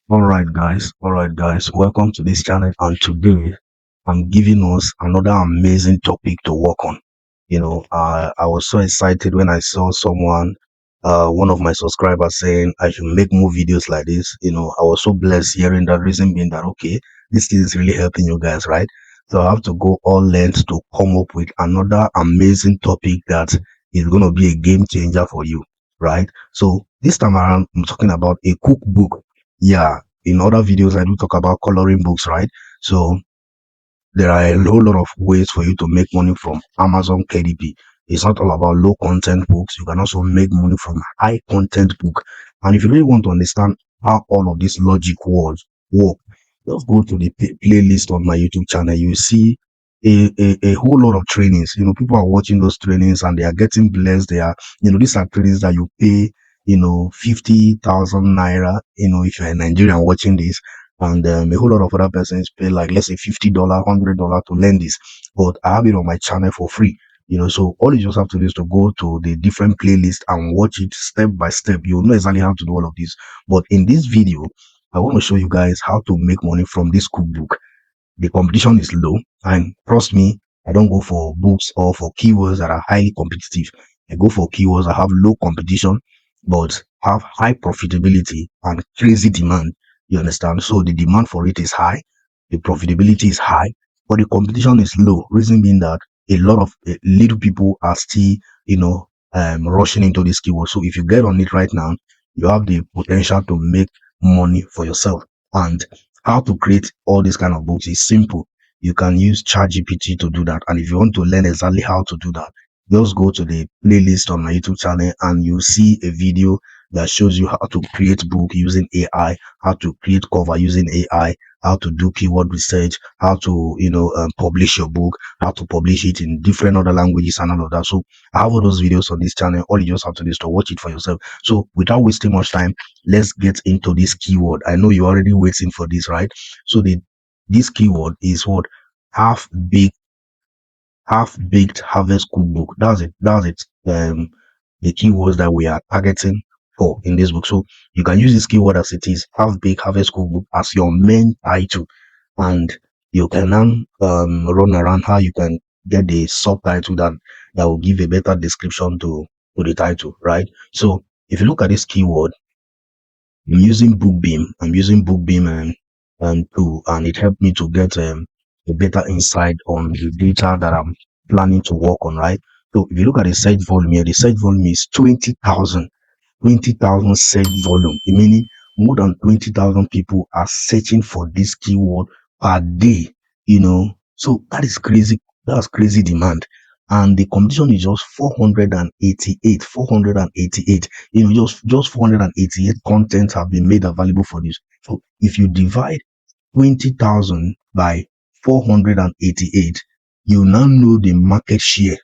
All right, guys, welcome to this channel. And today I'm giving us another amazing topic to work on. I was so excited when I saw one of my subscribers saying I should make more videos like this. I was so blessed hearing that, reason being that, okay, this thing is really helping you guys, right? So I have to go all lengths to come up with another amazing topic that is going to be a game changer for you, right? So this time around, I'm talking about a cookbook. Yeah, in other videos I do talk about coloring books, right? So there are a whole lot of ways for you to make money from Amazon KDP. It's not all about low content books. You can also make money from high content book. And if you really want to understand how all of these logic words work, just go to the playlist on my YouTube channel. You see a whole lot of trainings. People are watching those trainings and they are getting blessed. These are trainings that you pay, 50,000 naira, if you're a Nigerian watching this, and a whole lot of other persons pay, like, let's say $50, $100 to learn this. But I have it on my channel for free. So all you just have to do is to go to the different playlist and watch it step by step. You'll know exactly how to do all of this. But in this video, I want to show you guys how to make money from this cookbook. The competition is low, and trust me, I don't go for books or for keywords that are highly competitive. I go for keywords that have low competition but have high profitability and crazy demand. You understand? So the demand for it is high, the profitability is high, but the competition is low. Reason being that a lot of little people are still, rushing into this keyword. So if you get on it right now, you have the potential to make money for yourself. And how to create all these kind of books is simple. You can use ChatGPT to do that. And if you want to learn exactly how to do that, just go to the playlist on my YouTube channel and you see a video that shows you how to create book using AI, how to create cover using AI, how to do keyword research, how to, publish your book, how to publish it in different other languages and all of that. So I have all those videos on this channel. All you just have to do is to watch it for yourself. So without wasting much time, let's get into this keyword. I know you're already waiting for this, right? So this keyword is what? Half baked Half-Baked Harvest Cookbook. That's it. The keywords that we are targeting for in this book. So you can use this keyword as it is, Half-Baked Harvest Cookbook, as your main title, and you can now run around how you can get the subtitle that will give a better description to the title, right? So if you look at this keyword, I'm using Bookbeam and tool, and it helped me to get a better insight on the data that I'm planning to work on, right? So if you look at the search volume here, the search volume is 20,000 search volume, meaning more than 20,000 people are searching for this keyword per day, So that is crazy. That's crazy demand. And the competition is just 488. Just 488 content have been made available for this. So if you divide 20,000 by 488, you now know the market share,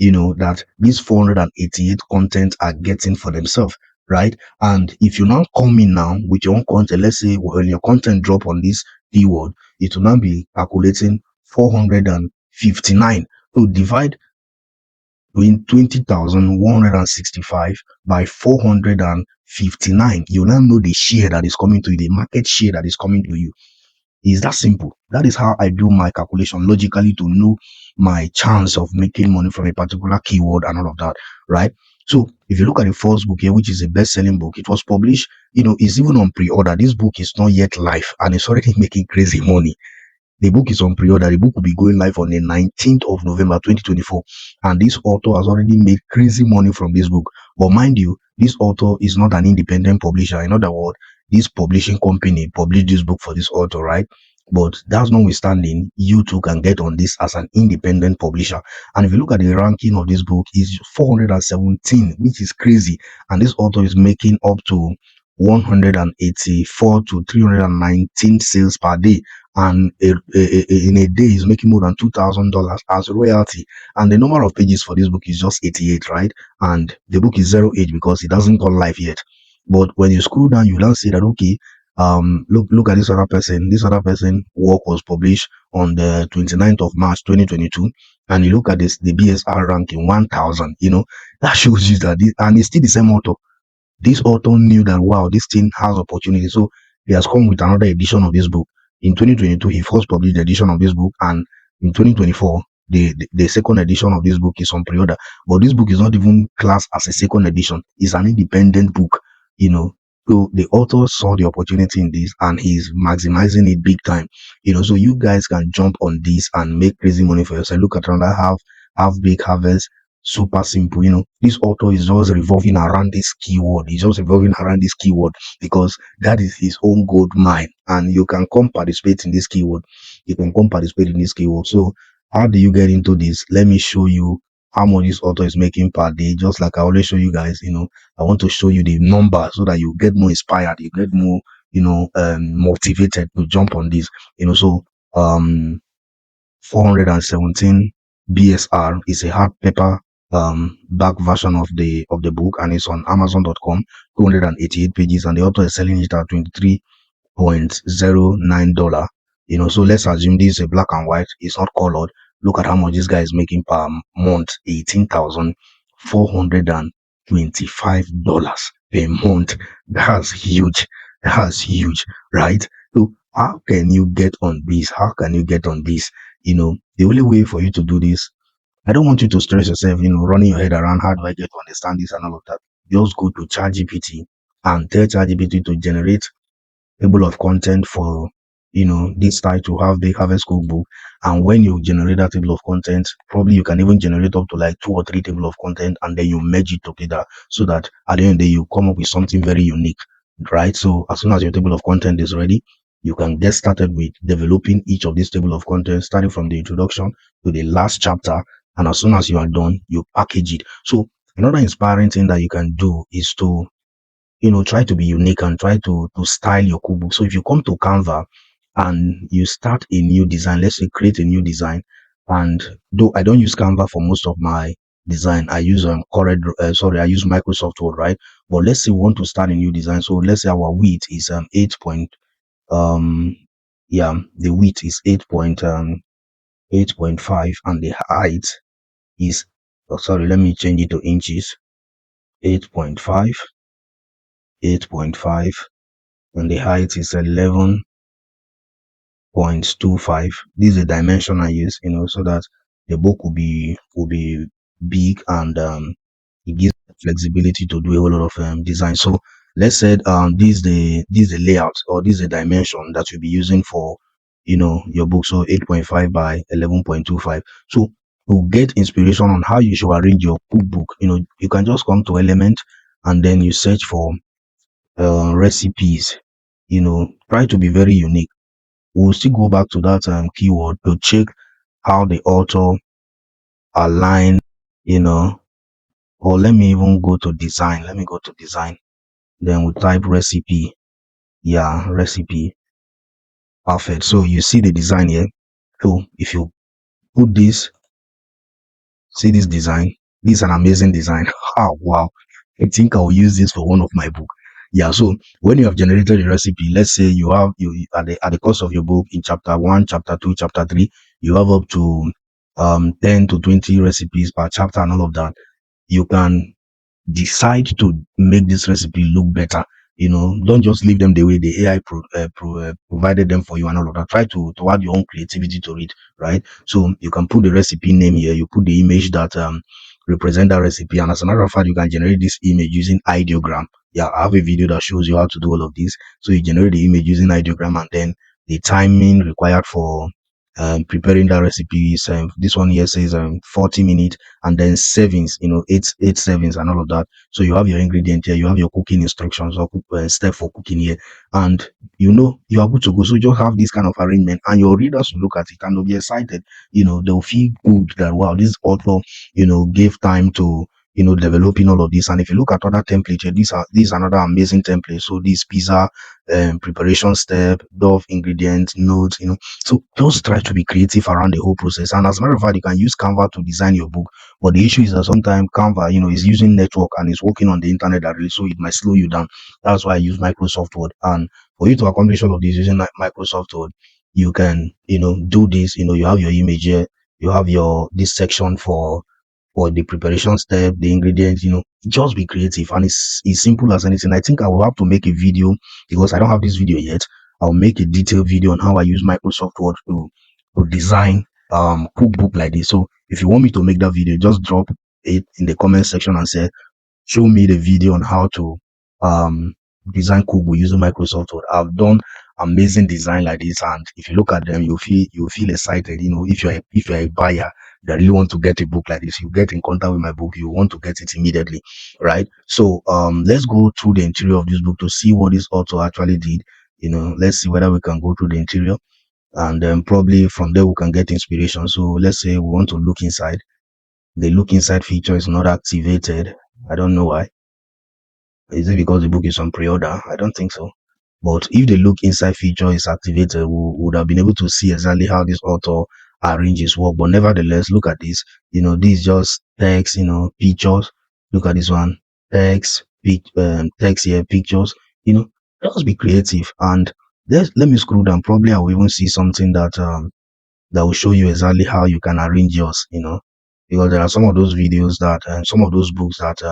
that these 488 content are getting for themselves, right? And if you now come in now with your own content, let's say when your content drop on this keyword, it will now be calculating 459. So divide 20,165 by 459. You now know the share that is coming to you, the market share that is coming to you. Is that simple? That is how I do my calculation logically to know my chance of making money from a particular keyword and all of that, right? So if you look at the first book here, which is a best-selling book, it was published, it's even on pre-order. This book is not yet live and it's already making crazy money. The book is on pre-order. The book will be going live on the 19th of November 2024. And this author has already made crazy money from this book. But mind you, this author is not an independent publisher. In other words, this publishing company published this book for this author, right? But that's notwithstanding, you too can get on this as an independent publisher. And if you look at the ranking of this book, it's 417, which is crazy. And this author is making up to 184 to 319 sales per day, and in a day he's making more than $2,000 as royalty. And the number of pages for this book is just 88, right? And the book is 0 age because it doesn't go live yet. But when you scroll down, you now see that, okay, look at this other person. This other person work was published on the 29th of March 2022, and you look at this, the BSR ranking 1000. That shows you that and it's still the same author. This author knew that, wow, this thing has opportunity. So he has come with another edition of this book. In 2022, he first published the edition of this book, and in 2024, the second edition of this book is on pre-order. But this book is not even classed as a second edition. It's an independent book, you know. So the author saw the opportunity in this, and he's maximizing it big time. So you guys can jump on this and make crazy money for yourself. Look at another half big harvest, super simple. This author is just revolving around this keyword. He's just revolving around this keyword because that is his own gold mine, and you can come participate in this keyword. You can come participate in this keyword. So how do you get into this? Let me show you how much this author is making per day. Just like I always show you guys, I want to show you the number so that you get more inspired, you get more, motivated to jump on this. So um 417 BSR is a hard paper back version of the book, and it's on Amazon.com. 288 pages, and the author is selling it at $23.09. So let's assume this is a black and white, it's not colored. Look at how much this guy is making per month. $18,425 per month. That's huge. That's huge, right? So how can you get on this? How can you get on this? The only way for you to do this, I don't want you to stress yourself, running your head around how do I get to understand this and all of that. Just go to ChatGPT and tell ChatGPT to generate table of content for this title, Have Baked Harvest Cookbook. And when you generate that table of content, probably you can even generate up to like 2 or 3 table of content, and then you merge it together so that at the end of the day you come up with something very unique, right? So as soon as your table of content is ready, you can get started with developing each of these table of content, starting from the introduction to the last chapter. And as soon as you are done, you package it. So another inspiring thing that you can do is to try to be unique and try to style your cookbook. So if you come to Canva and you start a new design, let's say create a new design, and though I don't use Canva for most of my design, I use I use Microsoft Word, right? But let's say we want to start a new design. So let's say our width is 8 point the width is 8.5, and the height is, let me change it to inches. 8.5, 8.5, and the height is 11.25. This is the dimension I use, so that the book will be big, and it gives flexibility to do a whole lot of design. So let's say this is the layout, or this is the dimension that you'll be using for your book. So 8.5 by 11.25. So to get inspiration on how you should arrange your cookbook, you can just come to Element, and then you search for recipes. Try to be very unique. We'll still go back to that keyword to check how the author align, you know, or let me even go to design. Let me go to design. Then we type recipe. Yeah, recipe. Perfect. So you see the design here. So if you put this, see this design. This is an amazing design. Oh wow. I think I'll use this for one of my book. Yeah, so when you have generated a recipe, let's say you have you at the course of your book in chapter 1, chapter 2, chapter 3, you have up to 10 to 20 recipes per chapter and all of that. You can decide to make this recipe look better. Don't just leave them the way the AI provided them for you and all of that. Try to add your own creativity to it, right? So you can put the recipe name here, you put the image that represent that recipe, and as a matter of fact, you can generate this image using ideogram. Yeah, I have a video that shows you how to do all of this. So you generate the image using ideogram, and then the timing required for preparing that recipe is this one here says 40 minutes, and then servings, eight servings and all of that. So you have your ingredient here, you have your cooking instructions or step for cooking here, and you are good to go. So just have this kind of arrangement, and your readers will look at it and they'll be excited. They'll feel good that wow, this author gave time to developing all of this. And if you look at other templates here, these are another amazing template. So this pizza preparation step, dove ingredients, notes, so just try to be creative around the whole process. And as a matter of fact, you can use Canva to design your book. But the issue is that sometimes Canva, is using network and is working on the internet directly, so it might slow you down. That's why I use Microsoft Word. And for you to accomplish all of this using Microsoft Word, you can, do this. You have your image here, you have your this section for or the preparation step, the ingredients, just be creative. And it's simple as anything. I think I will have to make a video because I don't have this video yet. I'll make a detailed video on how I use Microsoft Word to design cookbook like this. So if you want me to make that video, just drop it in the comment section and say show me the video on how to um design cookbook using Microsoft Word. I've done amazing design like this, and if you look at them, you feel excited. If you're a buyer that really want to get a book like this, you get in contact with my book, you want to get it immediately, right? So let's go through the interior of this book to see what this author actually did. Let's see whether we can go through the interior, and then probably from there we can get inspiration. So let's say we want to look inside. The look inside feature is not activated. I don't know why. Is it because the book is on pre-order? I don't think so. But if the look inside feature is activated, we would have been able to see exactly how this author arranges work. But nevertheless, look at this. This is just text, pictures. Look at this one. Text here, pictures. Just be creative. And let me scroll down. Probably I will even see something that will show you exactly how you can arrange yours. Because there are some of those videos that and some of those books that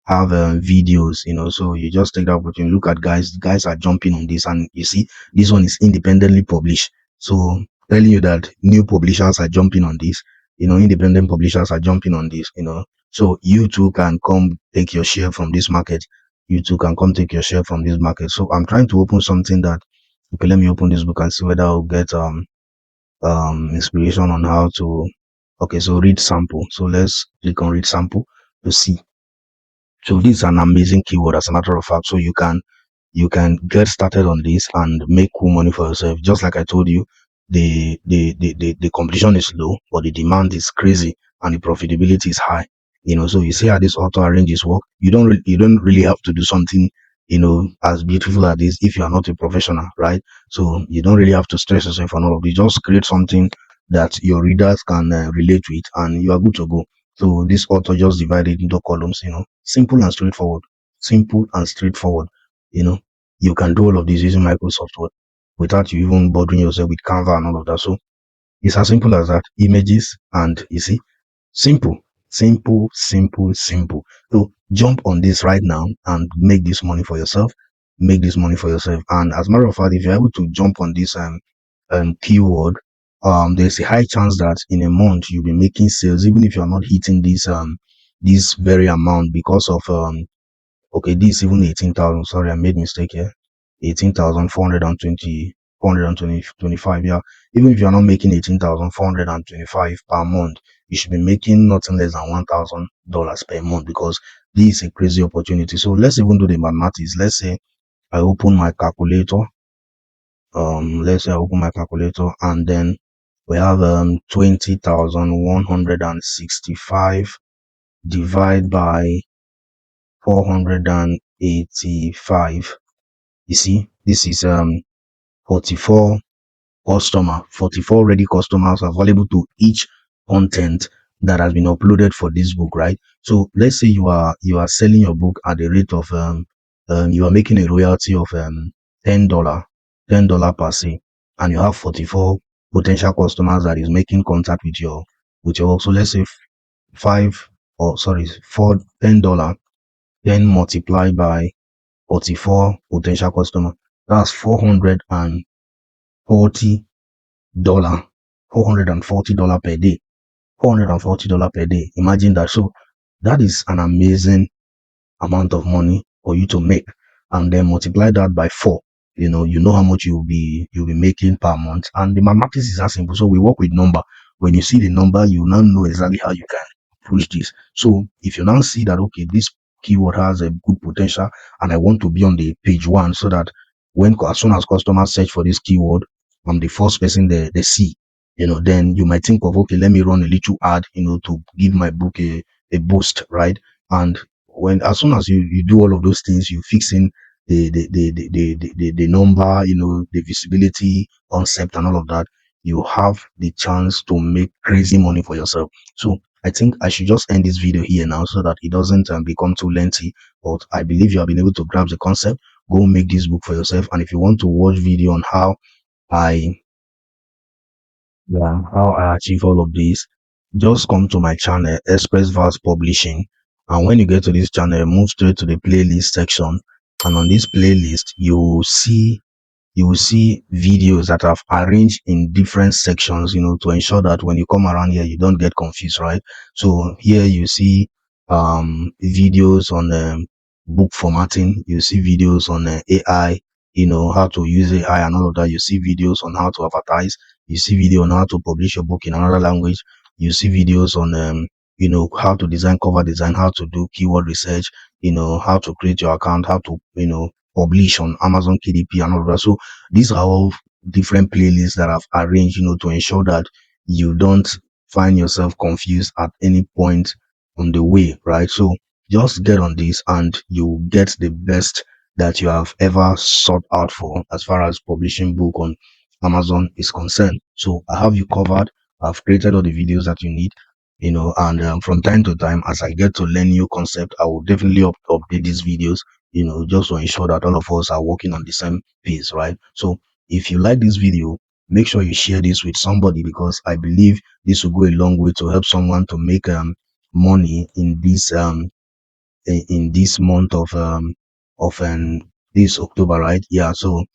have videos, so you just take that opportunity, look at guys are jumping on this, and you see this one is independently published. So telling you that new publishers are jumping on this, independent publishers are jumping on this. So you too can come take your share from this market. You too can come take your share from this market. So I'm trying to open something that, okay, let me open this book and see whether I'll get inspiration on how to, okay, so read sample. So let's click on read sample to see. So this is an amazing keyword, as a matter of fact. So you can get started on this and make cool money for yourself. Just like I told you, the competition is low, but the demand is crazy and the profitability is high. So you see how this auto arranges work. You don't really have to do something as beautiful as this if you are not a professional, right? So you don't really have to stress yourself on all of this. Just create something that your readers can relate with, and you are good to go. So this author just divided into columns, simple and straightforward. Simple and straightforward. You know, you can do all of this using Microsoft Word without you even bothering yourself with Canva and all of that. So it's as simple as that. Images, and you see, simple, simple, simple, simple. So jump on this right now and make this money for yourself. Make this money for yourself. And as a matter of fact, if you're able to jump on this keyword, there's a high chance that in a month you'll be making sales, even if you're not hitting this very amount because of okay, this is even 18,000. Sorry, I made mistake here. 18,420, 425. Yeah. Even if you're not making 18,425 per month, you should be making nothing less than $1,000 per month, because this is a crazy opportunity. So let's even do the mathematics. Let's say I open my calculator. Let's say I open my calculator, and then we have 20,165 divide by 485. You see, this is 44 44 ready customers available to each content that has been uploaded for this book, right? So let's say you are selling your book at the rate of you are making a royalty of $10, $10 per se, and you have 44 potential customers that is making contact with your work. So let's say five, or sorry, for $10, 10 multiplied by 44 potential customer, that's $440, $440 per day. $440 per day. Imagine that. So that is an amazing amount of money for you to make, and then multiply that by 4. You know how much you'll be making per month, and the mathematics is as simple. So we work with number. When you see the number, you now know exactly how you can push this. So if you now see that, okay, this keyword has a good potential and I want to be on the page one, so that as soon as customers search for this keyword, I'm the first person they see. Then you might think of, okay, let me run a little ad, to give my book a boost, right? And as soon as you do all of those things, you fix in the number, the visibility concept and all of that, you have the chance to make crazy money for yourself. So I think I should just end this video here now, so that it doesn't become too lengthy. But I believe you have been able to grab the concept. Go make this book for yourself. And if you want to watch video on I how I achieve all of this, just come to my channel, Express Vars Publishing. And when you get to this channel, move straight to the playlist section. And on this playlist, you will see videos that I've arranged in different sections, to ensure that when you come around here, you don't get confused, right? So here you see videos on book formatting, you see videos on AI, how to use AI and all of that. You see videos on how to advertise, you see video on how to publish your book in another language, you see videos on how to design cover design, how to do keyword research, how to create your account, how to publish on Amazon KDP and all of that. So these are all different playlists that I've arranged, to ensure that you don't find yourself confused at any point on the way, right? So just get on this and you get the best that you have ever sought out for as far as publishing book on Amazon is concerned. So I have you covered. I've created all the videos that you need, and from time to time, as I get to learn new concept, I will definitely update these videos, just to ensure that all of us are working on the same pace, right? So if you like this video, make sure you share this with somebody, because I believe this will go a long way to help someone to make money in this month of this October, right? Yeah. So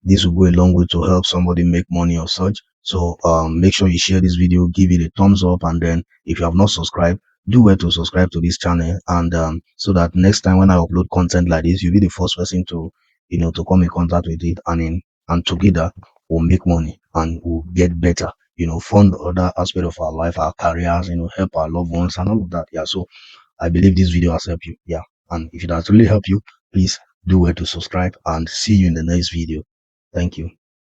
this will go a long way to help somebody make money or such. So make sure you share this video, give it a thumbs up, and then if you have not subscribed, do well to subscribe to this channel, and so that next time when I upload content like this, you'll be the first person to to come in contact with it, and together we'll make money and we'll get better, fund other aspect of our life, our careers, help our loved ones and all of that. Yeah. So I believe this video has helped you. Yeah. And if it has really helped you, please do well to subscribe, and see you in the next video. Thank you.